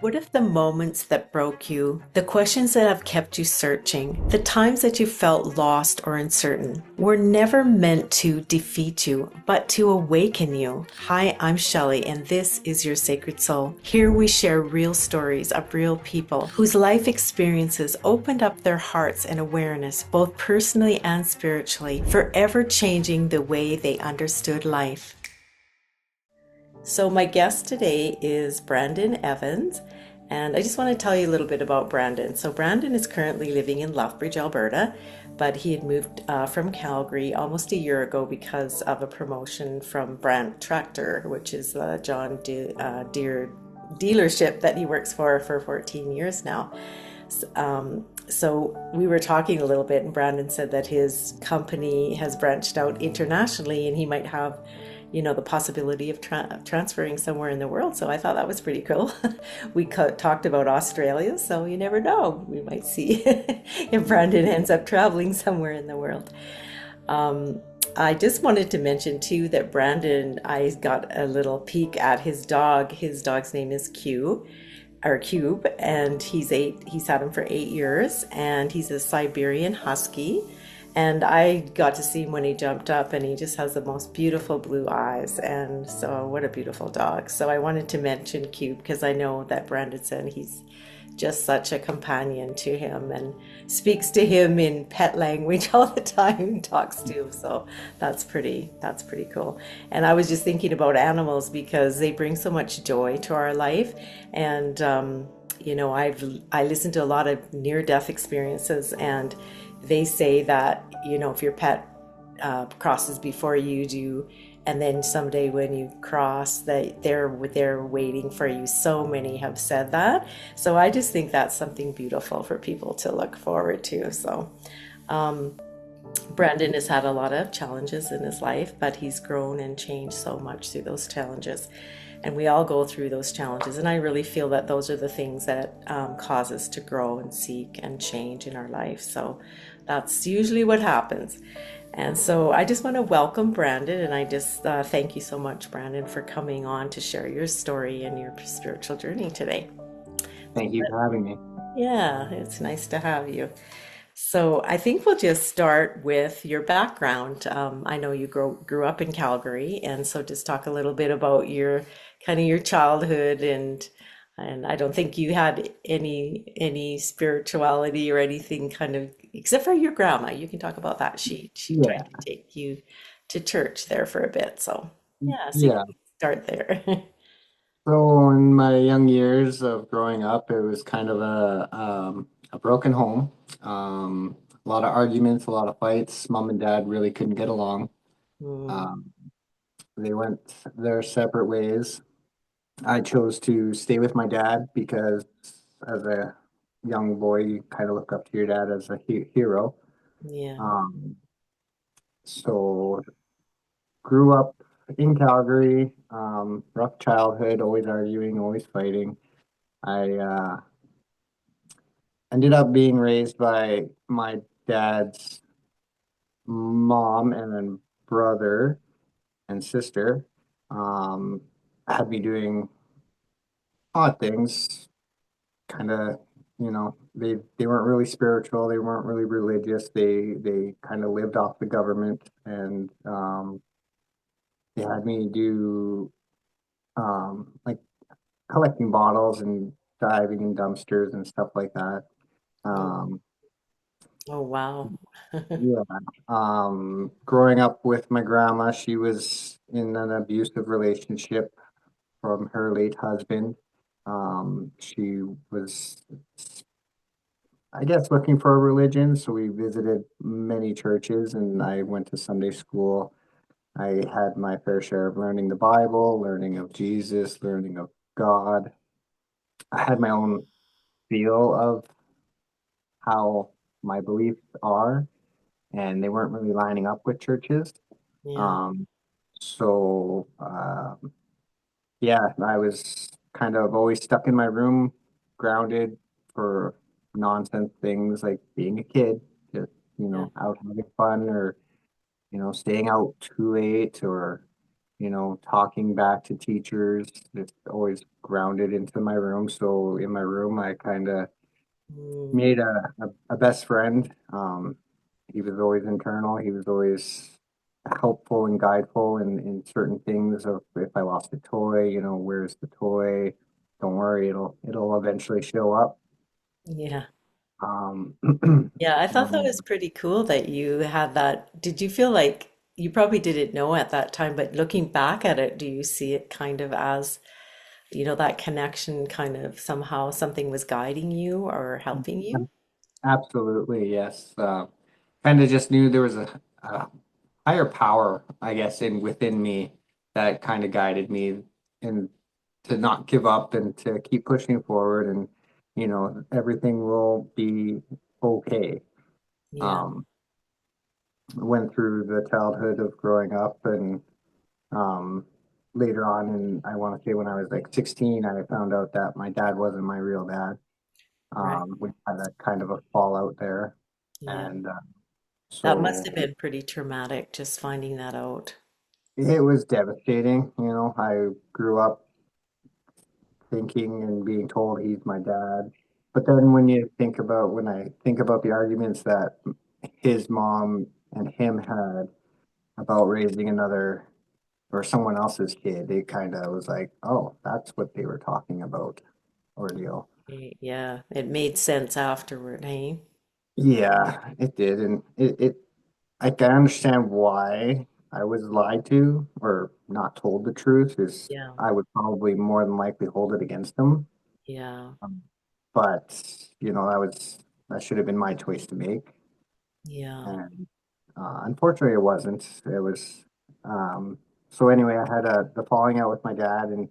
What if the moments that broke you, the questions that have kept you searching, the times that you felt lost or uncertain, were never meant to defeat you, but to awaken you? Hi, I'm Shelley, and this is Your Sacred Soul. Here we share real stories of real people whose life experiences opened up their hearts and awareness, both personally and spiritually, forever changing the way they understood life. So, my guest today is Brandon Evans, and I just want to tell you a little bit about Brandon. So, Brandon is currently living in Lethbridge, Alberta, but he had moved from Calgary almost a year ago because of a promotion from Brandt Tractor, which is the Deere dealership that he works for 14 years now. So we were talking a little bit, and Brandon said that his company has branched out internationally, and he might have, the possibility of transferring somewhere in the world. So I thought that was pretty cool. We talked about Australia, so you never know. We might see if Brandon ends up traveling somewhere in the world. Um, I just wanted to mention too that Brandon, I got a little peek at his dog. His dog's name is Q, or Cube, and he's had him for 8 years, and he's a Siberian Husky. And I got to see him when he jumped up, and he just has the most beautiful blue eyes. And so, what a beautiful dog. So, I wanted to mention Cube because I know that Brandon said he's just such a companion to him and speaks to him in pet language all the time and talks to him. So that's pretty cool. And I was just thinking about animals because they bring so much joy to our life. And I listened to a lot of near death experiences, and they say that if your pet crosses before you do, and then someday when you cross, that they're waiting for you. So many have said that, so I just think that's something beautiful for people to look forward to. So Brandon has had a lot of challenges in his life, but he's grown and changed so much through those challenges. And we all go through those challenges. And I really feel that those are the things that cause us to grow and seek and change in our life. So that's usually what happens. And so I just want to welcome Brandon. And I just thank you so much, Brandon, for coming on to share your story and your spiritual journey today. Thank you for having me. Yeah, it's nice to have you. So I think we'll just start with your background. I know you grew up in Calgary, and so just talk a little bit about your kind of your childhood, and I don't think you had any spirituality or anything kind of except for your grandma. You can talk about that. She tried Yeah, to take you to church there for a bit. So yeah, so you yeah. can start there. So in my young years of growing up, it was kind of a broken home. A lot of arguments, a lot of fights. Mom and dad really couldn't get along. Mm, Um, they went their separate ways. I chose to stay with my dad because as a young boy, you kind of look up to your dad as a hero. yeah. Um, so grew up in Calgary, rough childhood, always arguing, always fighting. I ended up being raised by my dad's mom and then brother and sister. Um, had me doing odd things, kind of, they weren't really spiritual, they weren't really religious. They kind of lived off the government, and they had me do like collecting bottles and diving in dumpsters and stuff like that. Oh, Um, oh wow. yeah. Growing up with my grandma, she was in an abusive relationship from her late husband. She was, I guess, looking for a religion, so we visited many churches and I went to Sunday school. I had my fair share of learning the Bible, learning of Jesus, learning of God. I had my own feel of how my beliefs are, and they weren't really lining up with churches. Yeah. Um, so yeah, I was kind of always stuck in my room, grounded for nonsense things like being a kid, just Yeah. out having fun or staying out too late or talking back to teachers. It's always grounded into my room. So in my room, I kind of Mm, made a best friend. He was always internal. He was always helpful and guideful in certain things of if I lost a toy, where's the toy? Don't worry, it'll eventually show up. yeah. Um, Yeah, I thought that um, was pretty cool that you had that. Did you feel like you probably didn't know at that time, but looking back at it, do you see it kind of as, that connection kind of somehow something was guiding you or helping you? Absolutely, yes. Kind of just knew there was a higher power, I guess, in within me that kind of guided me and to not give up and to keep pushing forward and everything will be okay. Yeah, Um, went through the childhood of growing up and um, later on, and I want to say when I was like 16, I found out that my dad wasn't my real dad. right. We had a kind of a fallout there, Yeah. and That must so have been pretty traumatic just finding that out. it was devastating. I grew up thinking and being told he's my dad. But then when I think about the arguments that his mom and him had about raising another or someone else's kid, it kind of was like, oh, that's what they were talking about, ordeal. Yeah, it made sense afterward, hey? Yeah, it did. And I can understand why I was lied to or not told the truth, is Yeah, I would probably more than likely hold it against them. yeah, Um, but that should have been my choice to make, yeah, and unfortunately, it wasn't. It was so anyway. I had the falling out with my dad and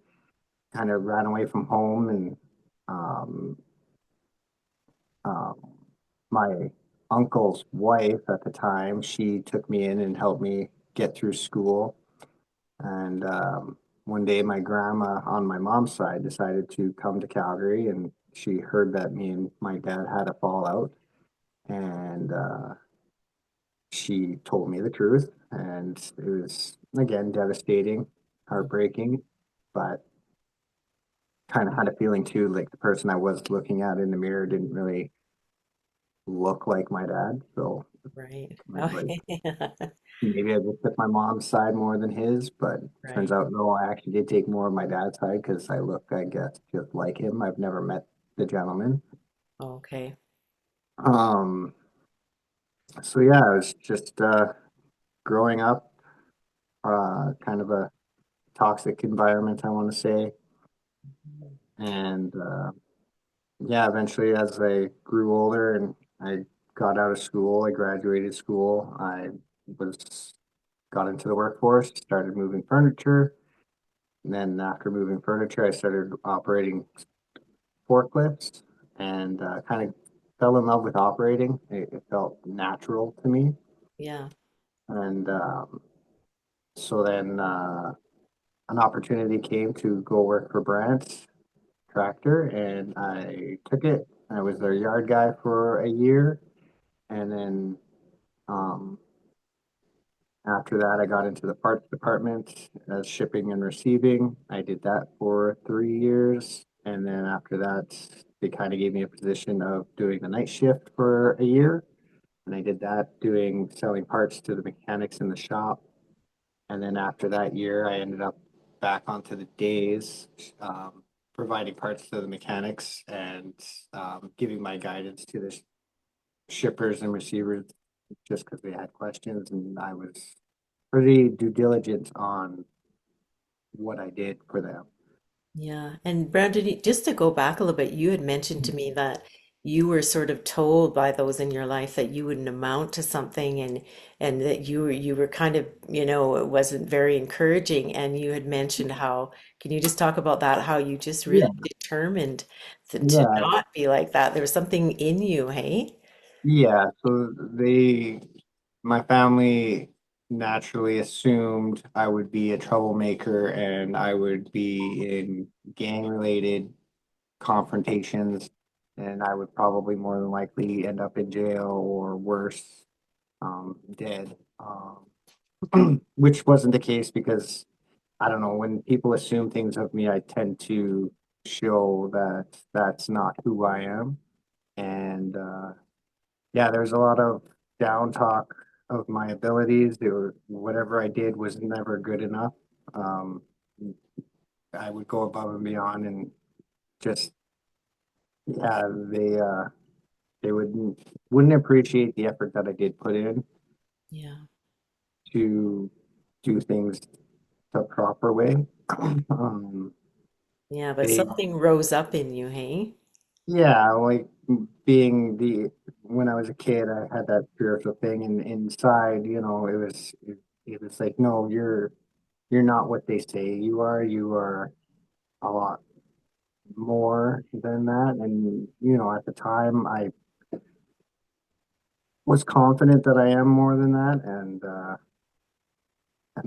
kind of ran away from home, and um, um, my uncle's wife at the time, she took me in and helped me get through school. And one day, my grandma on my mom's side decided to come to Calgary, and she heard that me and my dad had a fallout, and she told me the truth, and it was again devastating, heartbreaking, but kind of had a feeling too, like the person I was looking at in the mirror didn't really look like my dad, so right. I was like, Okay. maybe I just took my mom's side more than his, but turns Right. out no, I actually did take more of my dad's side because I look, I guess, just like him. I've never met the gentleman. Okay. Um, so yeah, I was just growing up, kind of a toxic environment, I want to say. And yeah, eventually as I grew older and I got out of school, I graduated school, I was got into the workforce, started moving furniture. And then after moving furniture, I started operating forklifts and kind of fell in love with operating. It felt natural to me. Yeah. And so then an opportunity came to go work for Brandt's Tractor, and I took it. I was their yard guy for a year. And then um, after that, I got into the parts department as shipping and receiving. I did that for 3 years. And then after that, they kind of gave me a position of doing the night shift for a year. And I did that doing selling parts to the mechanics in the shop. And then after that year, I ended up back onto the days, providing parts to the mechanics and giving my guidance to the shippers and receivers just because they had questions. And I was pretty due diligence on what I did for them. Yeah. And Brandon, just to go back a little bit, you had mentioned to me that you were sort of told by those in your life that you wouldn't amount to something and that you were kind of, it wasn't very encouraging. And you had mentioned how, can you just talk about that, how you just really Yeah, determined to yeah, not be like that? There was something in you, hey? yeah. So my family naturally assumed I would be a troublemaker and I would be in gang-related confrontations, and I would probably more than likely end up in jail or worse, dead. Which wasn't the case because I don't know, when people assume things of me, I tend to show that that's not who I am. And yeah, there's a lot of down talk of my abilities, or whatever I did was never good enough. Um, I would go above and beyond, and just yeah, they wouldn't appreciate the effort that I did put in Yeah. to do things the proper way. Um, Yeah, but they something rose up in you, hey? Yeah, like being the when I was a kid, I had that spiritual thing, and inside, it was like, no, you're not what they say you are. You are a lot more than that. And at the time, I was confident that I am more than that, and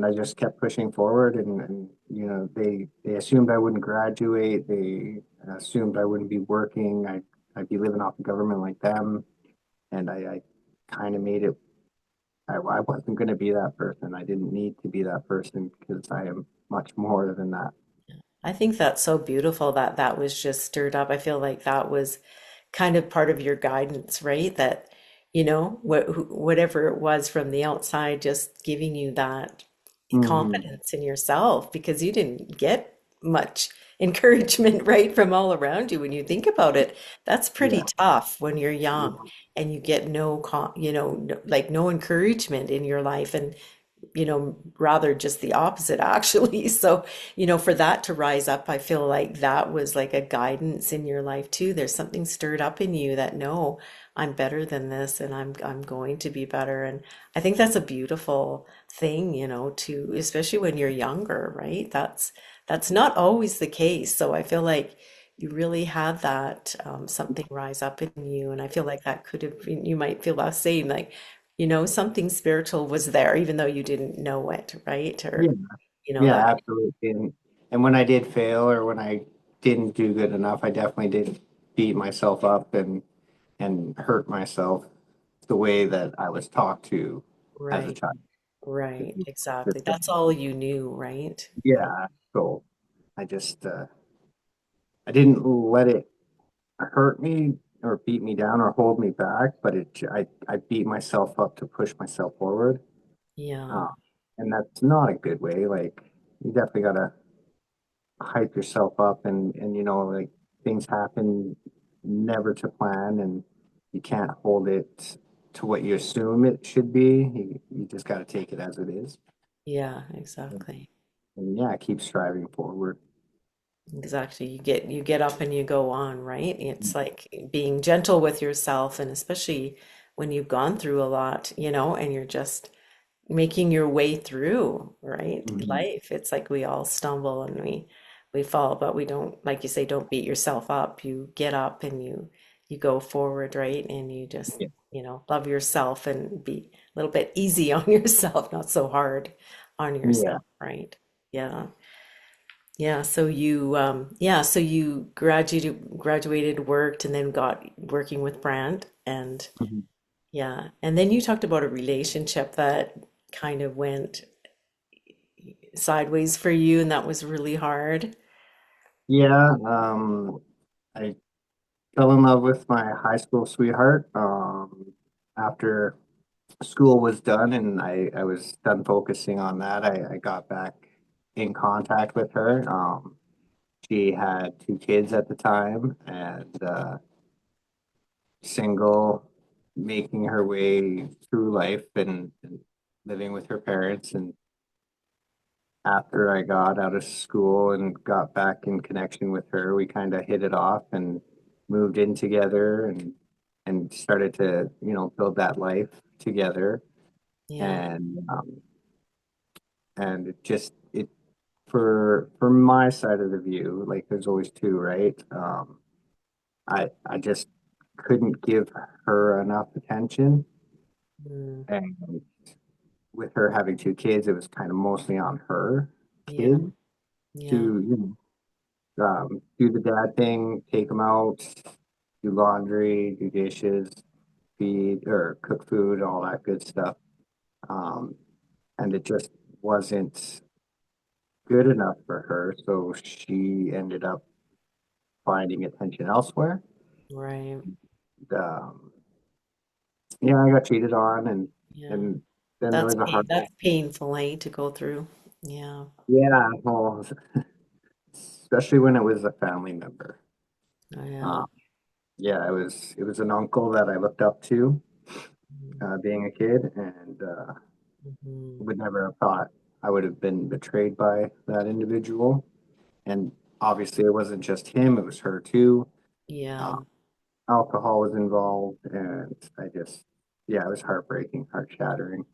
I just kept pushing forward. And they assumed I wouldn't graduate. They assumed I wouldn't be working. I'd be living off the government like them. And I kind of made it. I wasn't going to be that person. I didn't need to be that person because I am much more than that. I think that's so beautiful that that was just stirred up. I feel like that was kind of part of your guidance, right? That, whatever it was from the outside, just giving you that Hmm. confidence in yourself because you didn't get much encouragement, right, from all around you. When you think about it, that's pretty Yeah. tough when you're young Yeah. and you get like no encouragement in your life. And rather just the opposite actually. So, for that to rise up, I feel like that was like a guidance in your life too. There's something stirred up in you that no, I'm better than this and I'm going to be better. And I think that's a beautiful thing, to especially when you're younger, right? That's not always the case. So I feel like you really had that something rise up in you, and I feel like that could have been, you might feel the same, like something spiritual was there, even though you didn't know it, right? Yeah. Or, Yeah, that, absolutely. And when I did fail, or when I didn't do good enough, I definitely did beat myself up and hurt myself the way that I was taught to as a right, child. right, exactly. That's all you knew, right? Yeah. So I just I didn't let it hurt me or beat me down or hold me back, but I beat myself up to push myself forward. Yeah, Uh, and that's not a good way. Like, you definitely gotta hype yourself up, and like, things happen never to plan, and you can't hold it to what you assume it should be. You just gotta take it as it is. yeah, exactly. And yeah, keep striving forward. Exactly. You get up and you go on, right? It's like being gentle with yourself, and especially when you've gone through a lot, and you're just making your way through, right? Mhm. Life. It's like we all stumble and we fall, but we don't, like you say, don't beat yourself up. You get up and you go forward, right? And you just, Yeah. love yourself and be a little bit easy on yourself, not so hard on Yeah. yourself, right? Yeah. Yeah, so you graduated, worked, and then got working with Brand, and Mhm. yeah, and then you talked about a relationship that kind of went sideways for you, and that was really hard. Yeah. I fell in love with my high school sweetheart after school was done, and I was done focusing on that. I got back in contact with her. She had two kids at the time, and single, making her way through life, and living with her parents. And after I got out of school and got back in connection with her, we kind of hit it off and moved in together, and started to, build that life together. Yeah. And it just it for my side of the view, like, there's always two, right? I just couldn't give her enough attention, Mm, and with her having two kids, it was kind of mostly on her yeah. kid to, Yeah. do the dad thing, take them out, do laundry, do dishes, feed or cook food, all that good stuff. Um, and it just wasn't good enough for her, so she ended up finding attention elsewhere. Right. Um, yeah, I got cheated on, Yeah. and then there was a heartbreak. That's painful, eh, to go through. Yeah. Yeah, well, especially when it was a family member. Oh, yeah. Um, yeah, it was an uncle that I looked up to, being a kid, and Mm-hmm. would never have thought I would have been betrayed by that individual. And obviously, it wasn't just him; it was her too. Uh, Yeah. Alcohol was involved, and yeah, it was heartbreaking, heart shattering.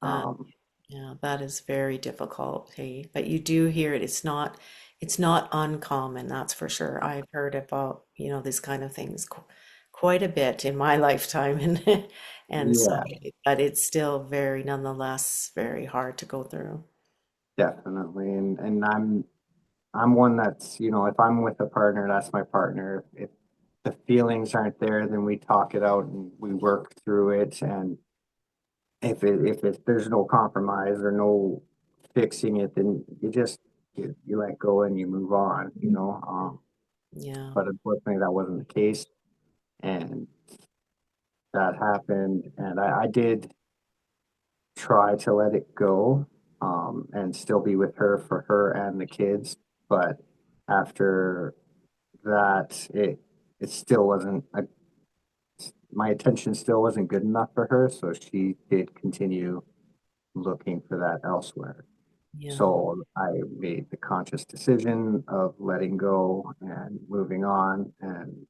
That Um, Yeah, that is very difficult, hey. But you do hear it. It's not uncommon, that's for sure. I've heard about, these kind of things quite a bit in my lifetime and so yeah, but it's still very nonetheless very hard to go through. definitely. And I'm one that's, if I'm with a partner, that's my partner. If the feelings aren't there, then we talk it out and we work through it. And if there's no compromise or no fixing it, then you let. Go and you move on. Yeah. But unfortunately, that wasn't the case, and that happened. And I did try to let it go, and still be with her for her and the kids. But after that, it still wasn't my attention still wasn't good enough for her, so she did continue looking for that elsewhere. Yeah. So I made the conscious decision of letting go and moving on. And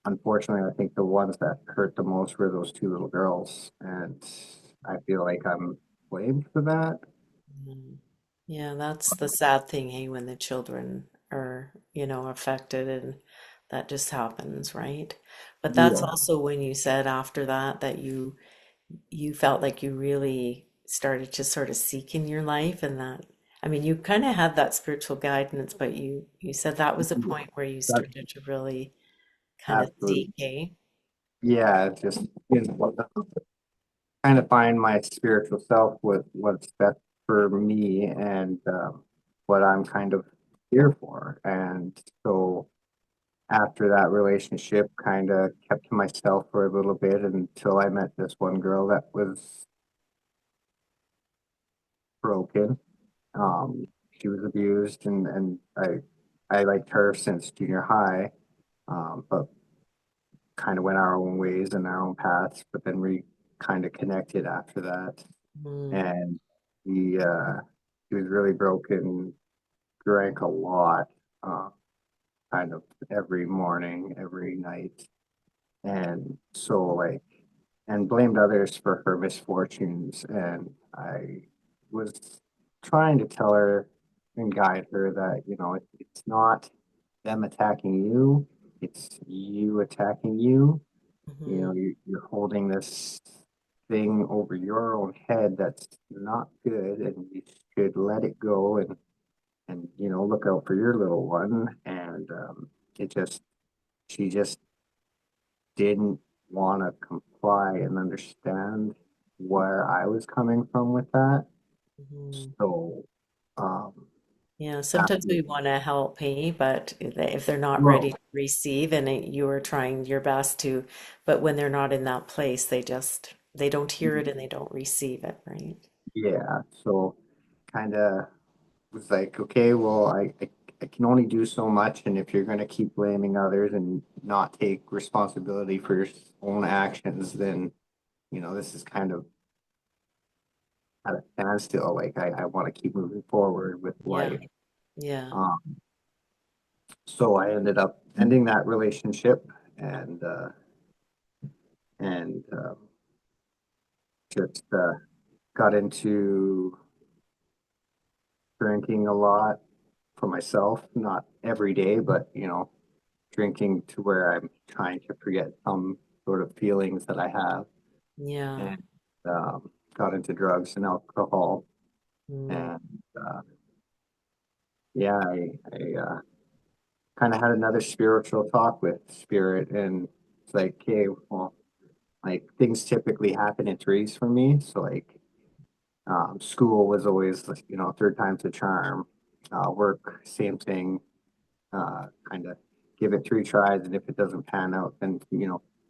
unfortunately, I think the ones that hurt the most were those two little girls. And I feel like I'm blamed for that. Mm. Yeah, that's the sad thing, hey, when the children are, affected and that just happens, right? But that's Yeah. also when you said after that that you felt like you really started to sort of seek in your life and that I mean you kind of had that spiritual guidance, but you said that was a Yeah. point where you That's started to really kind of absolutely. seek, eh? Yeah. Just, kind of find my spiritual self with what's best for me and what I'm kind of here for. And so after that relationship, kind of kept to myself for a little bit until I met this one girl that was broken. She was abused, and I liked her since junior high, but kind of went our own ways and our own paths. But then we kind of connected after that, Mm, and he was really broken, drank a lot, uh, kind of every morning, every night, and so like, and blamed others for her misfortunes. And I was trying to tell her and guide her that, it's not them attacking you, it's you attacking you. mhm, You're holding this thing over your own head that's not good, and you should let it go and look out for your little one. And it just she just didn't want to comply and understand where I was coming from with that. mhm. So um Yeah, sometimes after we want to help, hey, but if they're not ready well, to receive and you are trying your best to, but when they're not in that place, they don't hear it and they don't receive it, right? yeah, so kind of was like, okay, well, I can only do so much, and if you're going to keep blaming others and not take responsibility for your own actions, then this is kind of at a standstill. Like I want to keep moving forward with Yeah, life. yeah. Um, so I ended up ending that relationship and just got into drinking a lot for myself, not every day, but drinking to where I'm trying to forget some sort of feelings that I have, Yeah. and got into drugs and alcohol. Mm, And yeah, I kind of had another spiritual talk with spirit, and it's like, okay, well, like things typically happen in threes for me. So like School was always, third time's a charm. Work, same thing. Kind of give it three tries, and if it doesn't pan out, then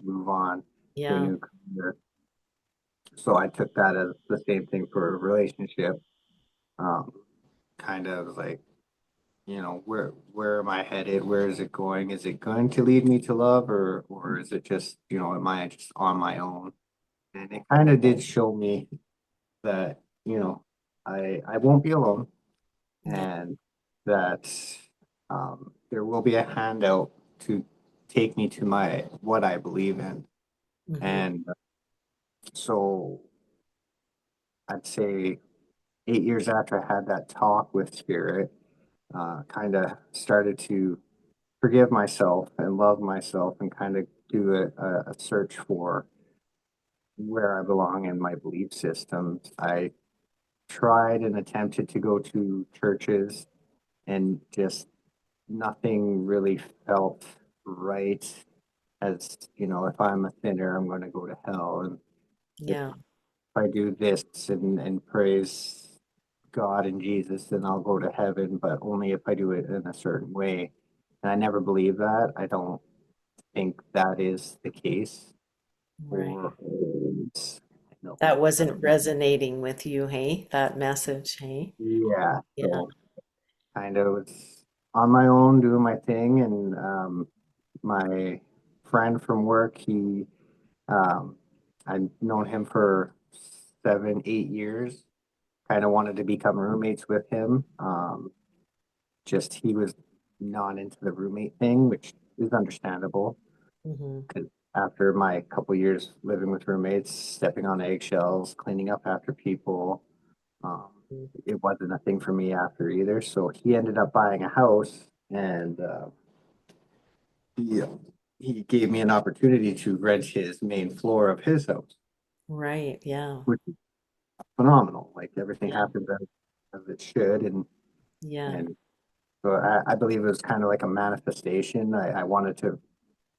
move on to a Yeah. new career. So I took that as the same thing for a relationship. Um, Kind of like, where am I headed? Where is it going? Is it going to lead me to love, or is it just, am I just on my own? And it kind of did show me that, I won't be alone, Yeah. and that there will be a handout to take me to my what I believe in. Hmm. And so I'd say 8 years after I had that talk with Spirit, kind of started to forgive myself and love myself and kind of do a search for where I belong in my belief systems. I tried and attempted to go to churches and just nothing really felt right. As if I'm a sinner, I'm going to go to hell. And if Yeah. I do this and praise God and Jesus, then I'll go to heaven, but only if I do it in a certain way. And I never believe that. I don't think that is the case. Right. Or no, That I wasn't don't. resonating with you, hey? That message, hey? Yeah, Yeah. so kind of was on my own doing my thing, and my friend from work, um, I've known him for 7, 8 years. Kind of wanted to become roommates with him. Just he was not into the roommate thing, which is understandable. Hmm. Because after my couple years living with roommates, stepping on eggshells, cleaning up after people, um, it wasn't a thing for me after either. So he ended up buying a house, and he he gave me an opportunity to rent his main floor of his house, Right. Yeah. which is phenomenal. Like everything Yeah. happened as it should, Yeah. and so I believe it was kind of like a manifestation. I wanted to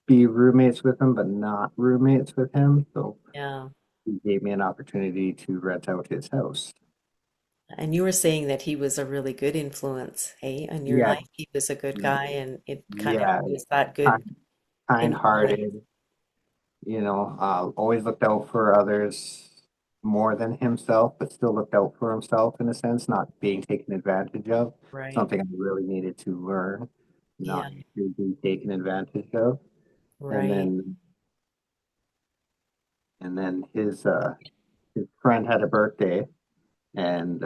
be roommates with him, but not roommates with him. So Yeah. he gave me an opportunity to rent out his house. And you were saying that he was a really good influence, hey, on your Yeah, life. He was a good guy, and it kind of yeah, was that good kind, influence. kind-hearted. Always looked out for others more than himself, but still looked out for himself in a sense, not being taken advantage of. Right. Something I really needed to learn, Yeah. not to be taken advantage of. And Right. then his friend had a birthday, and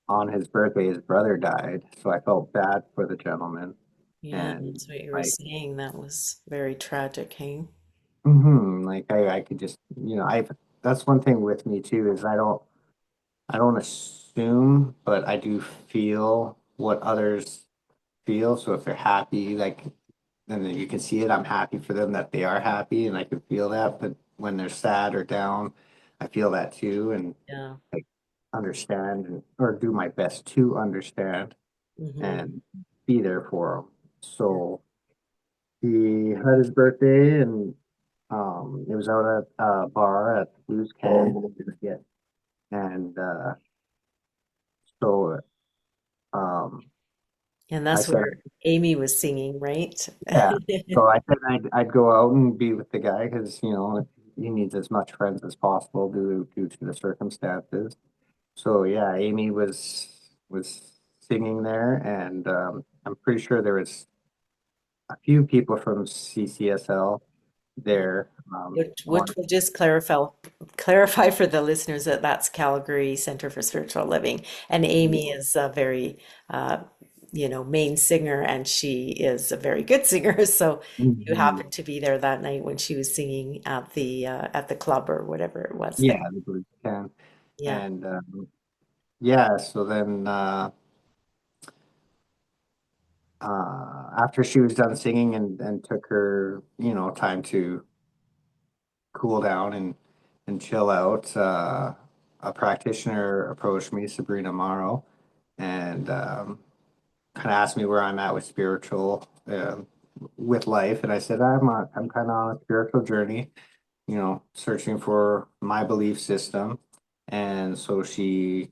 on his birthday his brother died. So I felt bad for the gentleman. Yeah, And that's what you were like, saying. That was very tragic, hey? like I could just, I that's one thing with me too, is I don't assume, but I do feel what others feel. So if they're happy, like, then you can see it. I'm happy for them that they are happy, and I can feel that. But when they're sad or down, I feel that too, and Yeah. like understand or do my best to understand Hmm. and be there for them. So he had his birthday, and it was out at a bar at Blues Can. Yeah, and so um, And I that's said, where Amy was singing, right? yeah. So I said I'd go out and be with the guy because he needs as much friends as possible due to the circumstances. So yeah, Amy was singing there, and I'm pretty sure there was a few people from CCSL there. Which will just clarify for the listeners that that's Calgary Centre for Spiritual Living, and Amy is a very main singer, and she is a very good singer. So you Mhm. happened to be there that night when she was singing at the club or whatever it was Yeah, there. the Blues can. Yeah. And yeah, so then after she was done singing and took her, time to cool down and chill out, a practitioner approached me, Sabrina Morrow, and kind of asked me where I'm at with spiritual, with life. And I said, I'm kind of on a spiritual journey, searching for my belief system. And so she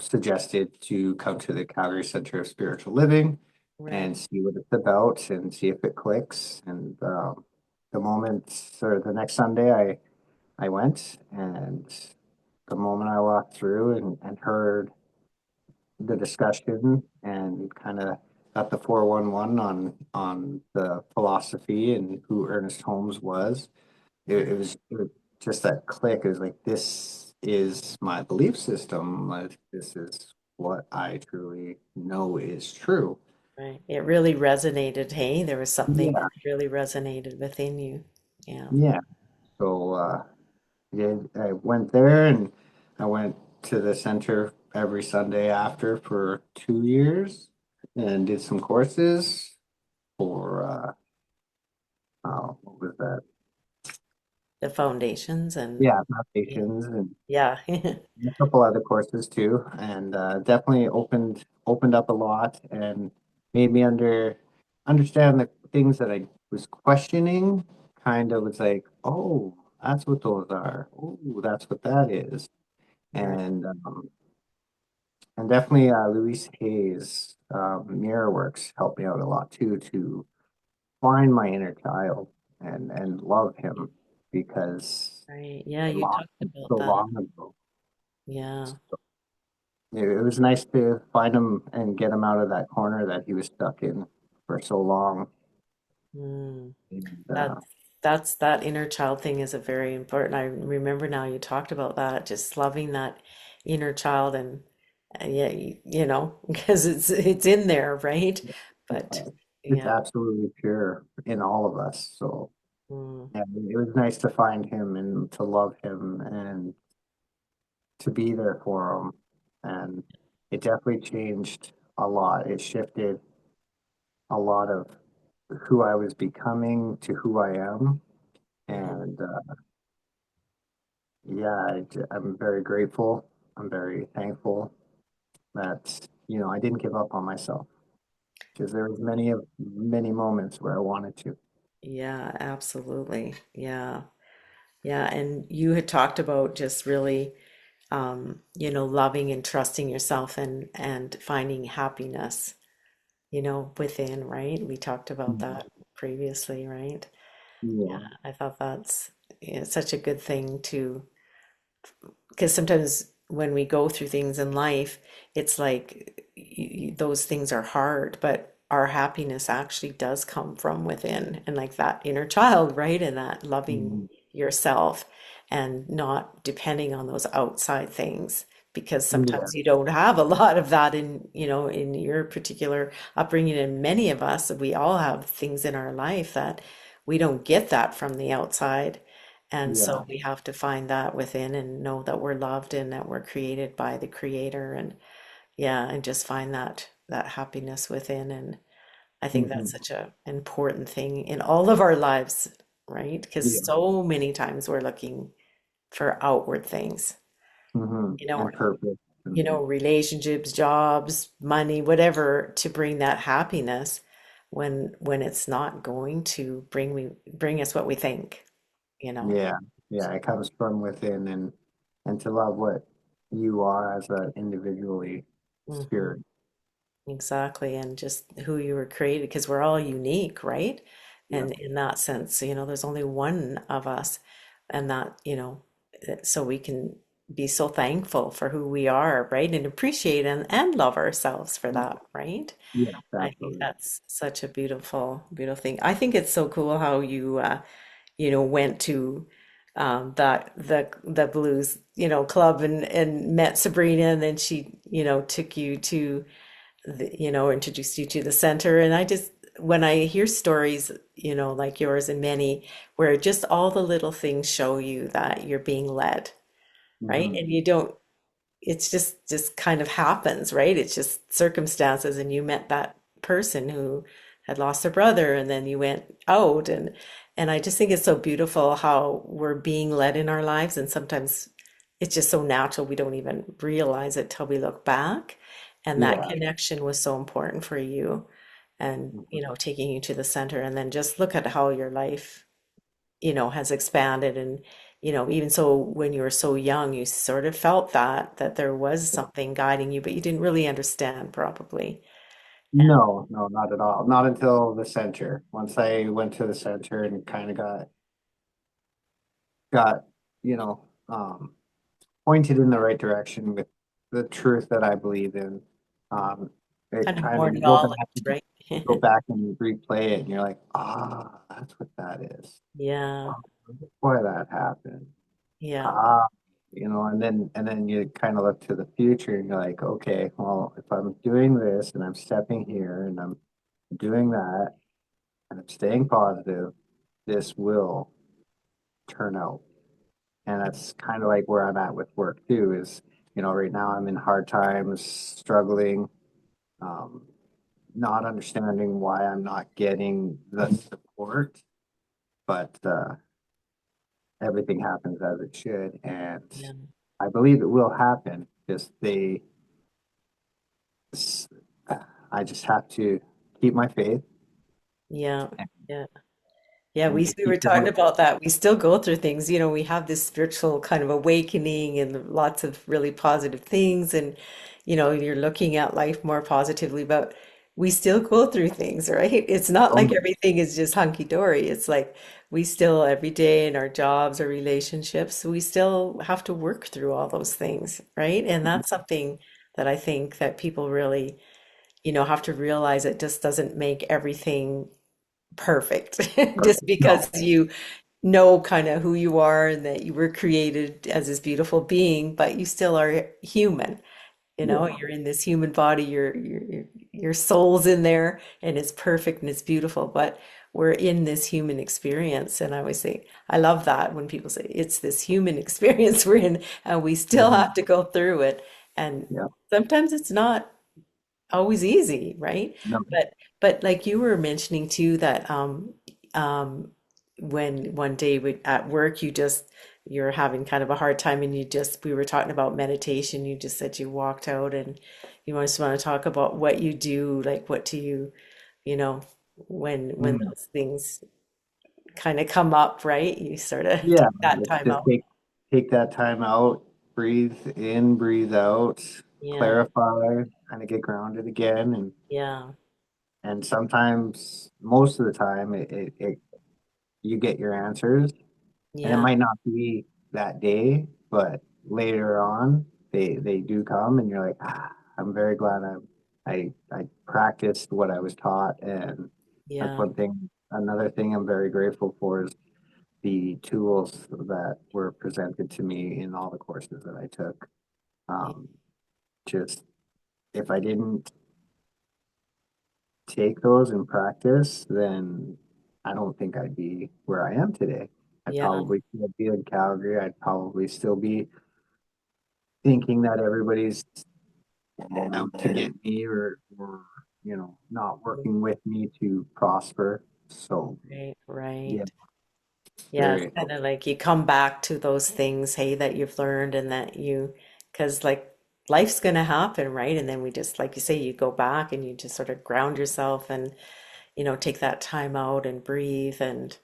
suggested to come to the Calgary Centre of Spiritual Living Right. and see what it's about and see if it clicks. And the moment or the next Sunday, I went, and the moment I walked through and heard the discussion and kind of got the 411 on the philosophy and who Ernest Holmes was, it was just that click. It was like, this is my belief system. Like, this is what I truly know is true. Right. It really resonated. Hey, there was something Yeah, that really resonated within you. Yeah. yeah. So yeah, I went there, and I went to the center every Sunday after for 2 years and did some courses for what was that? The foundations and Yeah, yeah. foundations and Yeah. a couple other courses too, and definitely opened up a lot and made me understand the things that I was questioning. Kind of was like, oh, that's what those are. Oh, that's what that is. Right. And definitely Louise Hayes' Mirror Works helped me out a lot too, to find my inner child and love him, because Right. Yeah, I you lost talked him about so that. long ago. Yeah. It was nice to find him and get him out of that corner that he was stuck in for so long. Mm. And That's that inner child thing is a very important. I remember now you talked about that, just loving that inner child and yeah, because it's in there, right? But it's yeah. absolutely pure in all of us. So Mm, yeah, it was nice to find him and to love him and to be there for him. And it definitely changed a lot. It shifted a lot of who I was becoming to who I am. mhm. And yeah, I'm very grateful. I'm very thankful that, I didn't give up on myself, because there was many moments where I wanted to. Yeah, absolutely. Yeah. Yeah, and you had talked about just really loving and trusting yourself and finding happiness, within, right? We talked about Mhm. that previously, right? Yeah. I thought that's such a good thing to, because sometimes when we go through things in life, it's like those things are hard, but our happiness actually does come from within and like that inner child, right? And that loving Mhm. yourself and not depending on those outside things. Because Yeah. sometimes you don't have a lot of that in your particular upbringing, and many of us, we all have things in our life that we don't get that from the outside. And Yeah. so we have to find that within and know that we're loved and that we're created by the creator and yeah, and just find that happiness within. And I think that's Hmm. such a important thing in all of our lives, right? Because Yeah. so many times we're looking for outward things, Hmm. you know, And purpose. And relationships, jobs, money, whatever, to bring that happiness when it's not going to bring us what we think, you know. yeah. Yeah. It comes from within, and to love what you are as an individually Mhm. spirit. Exactly, and just who you were created, because we're all unique, right? Yeah. And in that sense, there's only one of us, and that, so we can be so thankful for who we are, right? And appreciate and love ourselves for that, right? Yeah. I think Absolutely. that's such a beautiful, beautiful thing. I think it's so cool how you, went to the blues, club and met Sabrina, and then she, took you to introduced you to the center. And I just, when I hear stories, like yours and many, where just all the little things show you that you're being led, right? Hmm. And you don't, it's just kind of happens, right? It's just circumstances, and you met that person who had lost a brother, and then you went out, and I just think it's so beautiful how we're being led in our lives, and sometimes it's just so natural we don't even realize it till we look back. And that Yeah. connection was so important for you, and Mhm. taking you to the center, and then just look at how your life has expanded and even so when you were so young, you sort of felt that there was something guiding you, but you didn't really understand probably. No, no, not at all. Not until the center. Once I went to the center and kind of got, you know, pointed in the right direction with the truth that I believe in. Um, it Kind of kind more of you go back, knowledge, right? you go back and replay it, and you're like, that's what that is. Yeah, Oh, that's why that happened. yeah, Ah, and then you kind of look to the future, and you're like, okay, well, if I'm doing this and I'm stepping here and I'm doing that and I'm staying positive, this will turn out. And that's kind of like where I'm at with work too, is, right now I'm in hard times, struggling, um, not understanding why I'm not getting the support, but everything happens as it should. And yeah, I believe it will happen. Just I just have to keep my faith yeah, and, yeah. Yeah, and we just we were keep talking going. about that. We still go through things, we have this spiritual kind of awakening and lots of really positive things, and you're looking at life more positively, but we still go through things, right? It's not Oh, like everything is just hunky dory. It's like we still every day in our jobs, our relationships, we still have to work through all those things, right? And that's something that I think that people really, have to realize it just doesn't make everything perfect just perfect. because No, you know kind of who you are and that you were created as this beautiful being, but you still are human. yeah, You're in this human body, your soul's in there and it's perfect and it's beautiful, but we're in this human experience. And I always say, I love that when people say it's this human experience we're in and we still mhm, have to go through it. And yeah, sometimes it's not always easy, right? no, But like you were mentioning too that um when one day at work you're having kind of a hard time and we were talking about meditation, you just said you walked out and you just want to talk about what you do, like what do you, you know, when mm, those things kind of come up, right? You sort of yeah. take that It's time just out. take that time out, breathe in, breathe out, Yeah, clarify, kind of get grounded again, yeah, and sometimes, most of the time, you get your answers, and it yeah, might not be that day, but later on, they do come, and you're like, I'm very glad I practiced what I was taught, and that's yeah, one thing. Another thing I'm very grateful for is the tools that were presented to me in all the courses that I took. yeah, Um, just if I didn't take those in practice, then I don't think I'd be where I am today. I'd yeah, probably still be in Calgary. I'd probably still be thinking that everybody's out to get me, or not working with me to prosper. So right, yeah, right. Yeah, it's very kind of like you come back to those things, hey, that you've learned and because like life's gonna happen, right? And then we just, like you say, you go back and you just sort of ground yourself and, take that time out and breathe and,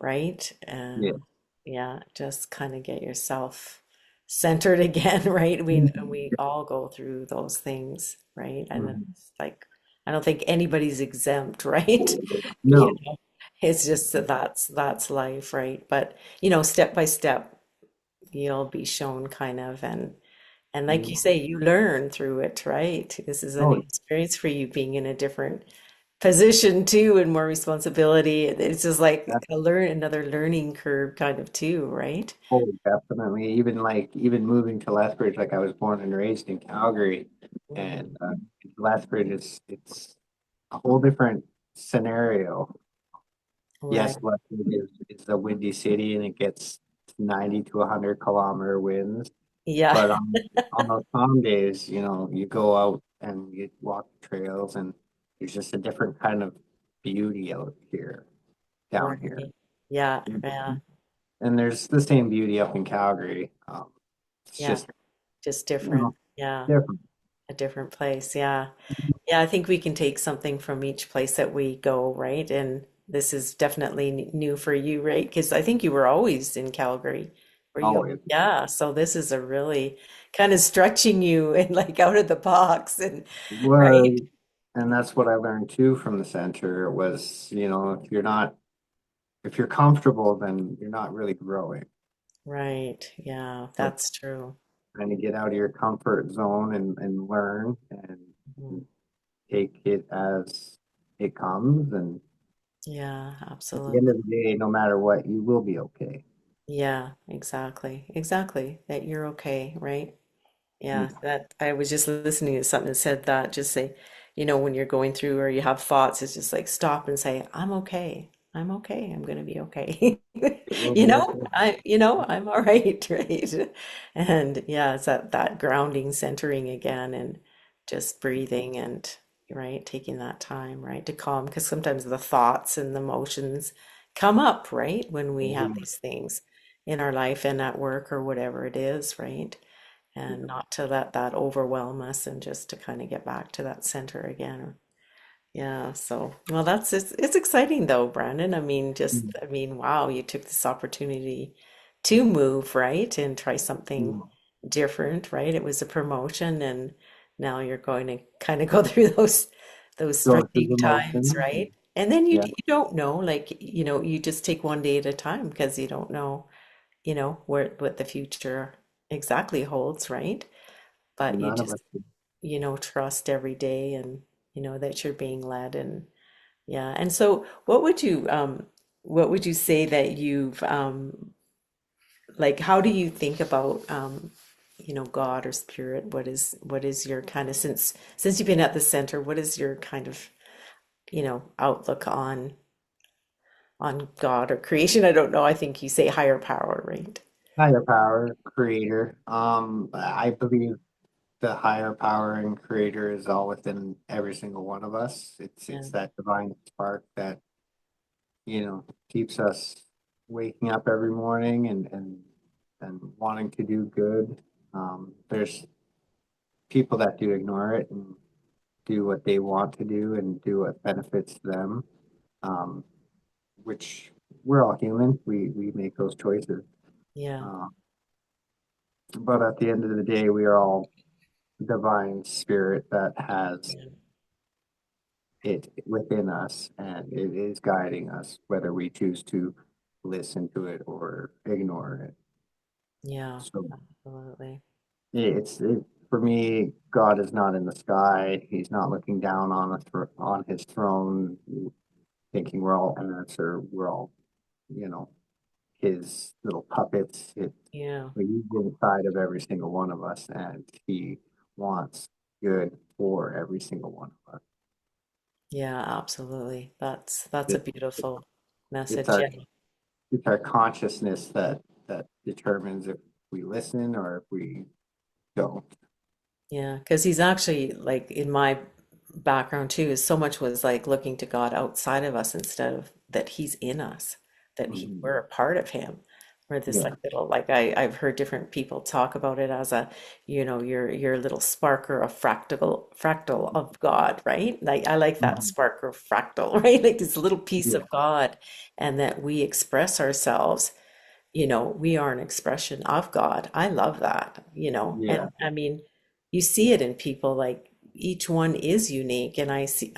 right? yeah. And yeah, just kind of get yourself centered again, right? We all go through those things, right? And Mhm. it's like, I don't think anybody's exempt, right? You No, know, it's just that's life, right? But step by step, you'll be shown kind of, and like you mm, say, you learn through it, right? This is a new oh, experience for you being in a different position too and more responsibility. It's just like that's another learning curve kind of too, right? oh, definitely. Even moving to Lethbridge, like I was born and raised in Calgary, Mm, and Lethbridge is it's a whole different scenario. right. Yes, Lethbridge is a windy city and it gets 90 to 100 kilometer winds. Yeah. But on those calm days, you go out and you walk trails, and there's just a different kind of beauty out here, down here. Right. Yeah. Yeah. And there's the same beauty up in Calgary. It's Yeah. just, Just you different. know, Yeah. different. A different place. Yeah. Yeah, I think we can take something from each place that we go, right? And this is definitely new for you, right? Because I think you were always in Calgary. Where you go, always. yeah, so this is a really kind of stretching you and like out of the box and right, Well, and that's what I learned too from the center was, if you're comfortable, then you're not really growing. right. Yeah, So that's true. trying to get out of your comfort zone and learn Mhm. and take it as it comes. And Yeah, at the end absolutely. of the day, no matter what, you will be okay. Yeah, exactly. Exactly. That you're okay, right? Yeah, Yeah, that I was just listening to something that said that just say, when you're going through or you have thoughts, it's just like stop and say, I'm okay. I'm okay. I'm gonna be okay. it will be okay. I'm all right, right? And yeah, it's that grounding, centering again and just breathing and right, taking that time, right, to calm because sometimes the thoughts and the emotions come up, right, when we have Mhm. these things in our life and at work or whatever it is, right? And not to let that overwhelm us and just to kind of get back to that center again. Yeah, so well it's exciting though, Brandon. Wow, you took this opportunity to move, right? And try something Mhm. different, right? It was a promotion and now you're going to kind of go through those Go through stretching the times, motions. right? And then Yeah, you don't know, like, you just take one day at a time because you don't know what the future exactly holds, right? But you none of us. just, trust every day and that you're being led and yeah. And so what would you say that you've like how do you think about God or spirit? What is your kind of since you've been at the center, what is your kind of, outlook on God or creation? I don't know. I think you say higher power, right? Higher power, creator. I believe the higher power and creator is all within every single one of us. Yeah. It's that divine spark that, keeps us waking up every morning and wanting to do good. There's people that do ignore it and do what they want to do and do what benefits them. Um, which we're all human. We make those choices. Yeah. Uh, but at the end of the day, we are all divine spirit that has Yeah. it within us and it is guiding us, whether we choose to listen to it or ignore it. Yeah. So Absolutely. for me, God is not in the sky. He's not looking down on on his throne, thinking we're all ants or we're all, you know, his little puppets. Yeah. He's inside of every single one of us, and he wants good for every single one of us. Yeah, absolutely. That's a It, beautiful it's message. our Yeah. it's our consciousness that determines if we listen or if we don't. Yeah, because he's actually like in my background too, is so much was like looking to God outside of us instead of that he's in us, that Mhm. we're a part of him. We're this Yeah. like little like I've heard different people talk about it as a, your little spark or a fractal of God, right? Like I like that Mhm. spark or fractal, right? Like this little piece Yeah. of God and that we express ourselves. We are an expression of God. I love that, Yeah. and I mean, you see it in people like each one is unique. And I see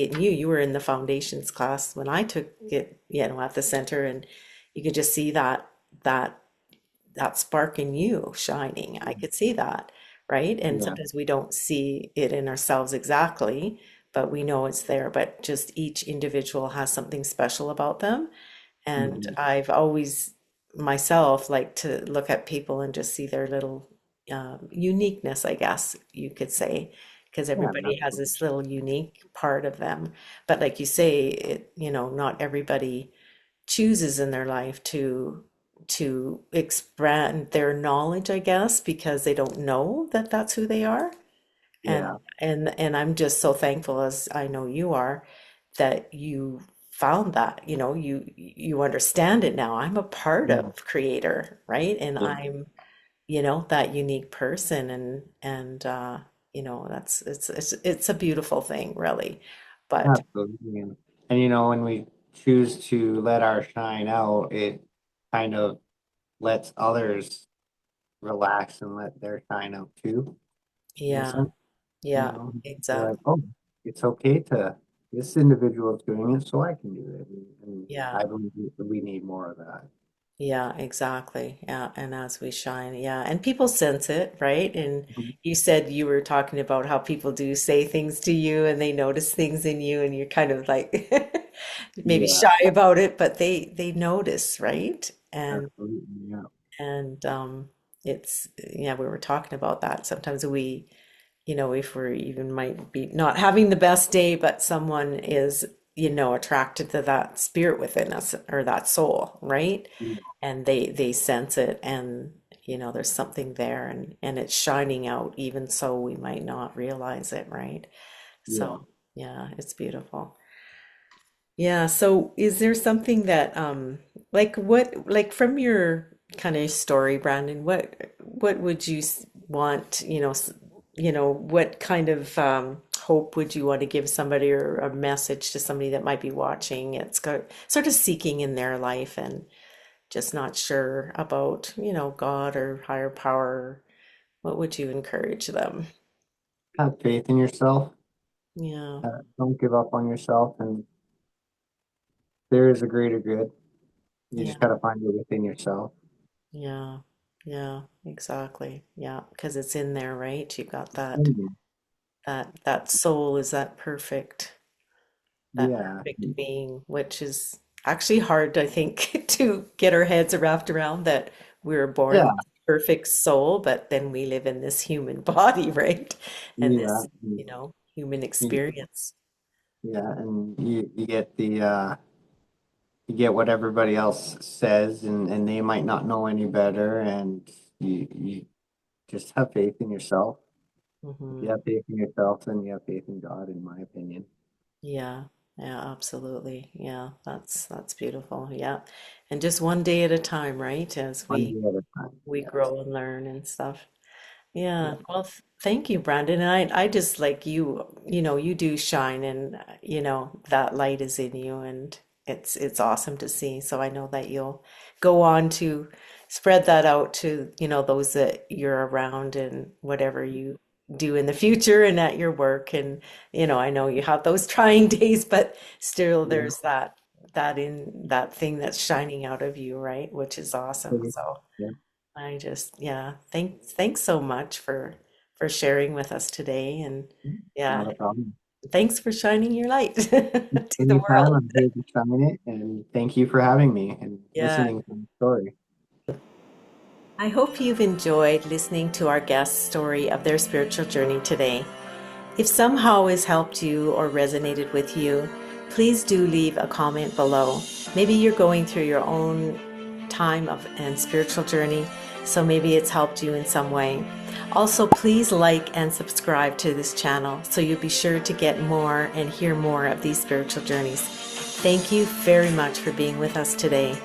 it in you. You were in the foundations class when I took it, at the center, and you could just see that that spark in you shining. I could see that, right? And Yeah. sometimes we don't see it in ourselves exactly, but we know it's there. But just each individual has something special about them. And Mhm. I've always myself like to look at people and just see their little uniqueness, I guess you could say, because Yeah. everybody has this little unique part of them. But like you say, not everybody chooses in their life to expand their knowledge, I guess, because they don't know that that's who they are. And Yeah. and I'm just so thankful, as I know you are, that you found that, you understand it now. I'm a part Mhm. of Creator, right? And Yeah. I'm, that unique person and it's a beautiful thing, really. But Absolutely. And when we choose to let our shine out, it kind of lets others relax and let their shine out too, in a Yeah. sense, you Yeah, know. They're like, exactly. oh, it's okay to, this individual is doing it, so I can do it. And Yeah. I believe we need more of that. Yeah, exactly. Yeah, and as we shine, yeah, and people sense it, right? And Mhm. you said you were talking about how people do say things to you and they notice things in you and you're kind of like maybe Yeah, shy about it, but they notice, right? absolutely. Yeah. And it's yeah, we were talking about that. Sometimes we, if we're even might be not having the best day, but someone is, attracted to that spirit within us or that soul, right? Yeah. And they sense it and there's something there and it's shining out even so we might not realize it, right? Yeah. So yeah, it's beautiful. Yeah, so is there something that like what like from your kind of story, Brandon, what would you want, what kind of hope would you want to give somebody or a message to somebody that might be watching? It's got sort of seeking in their life and just not sure about, God or higher power. What would you encourage them? Have faith in yourself. Yeah, Don't give up on yourself, and there is a greater good. You yeah, just got to find it within yourself. yeah, yeah, exactly. Yeah, because it's in there, right? You've got that Mhm. that soul is that Yeah. perfect being, which is actually hard, I think, to get our heads wrapped around that we were born Yeah. with a perfect soul, but then we live in this human body, right? And Yeah. this, human You- experience. Yeah. And you get you get what everybody else says, and they might not know any better, and you just have faith in yourself. If you Hmm. have faith in yourself, then you have faith in God, in my opinion. Yeah, yeah, absolutely. Yeah, that's beautiful. Yeah. And just one day at a time, right? As One we day at a time. we Yes. grow and learn and stuff. Yeah, Yeah. well, thank you, Brandon. And I just like you, you do shine and that light is in you and it's awesome to see. So I know that you'll go on to spread that out to, those that you're around and whatever you do in the future and at your work. And, I know you have those trying days, but still Yeah. there's that thing that's shining out of you, right? Which is awesome. So Yeah. I just, yeah, thanks so much for sharing with us today. And Not yeah, a problem. thanks for shining your light to the Anytime, world. I'm here to shine it, and thank you for having me and Yeah. listening to the story. I hope you've enjoyed listening to our guest's story of their spiritual journey today. If somehow has helped you or resonated with you, please do leave a comment below. Maybe you're going through your own time of and spiritual journey, so maybe it's helped you in some way. Also, please like and subscribe to this channel so you'll be sure to get more and hear more of these spiritual journeys. Thank you very much for being with us today.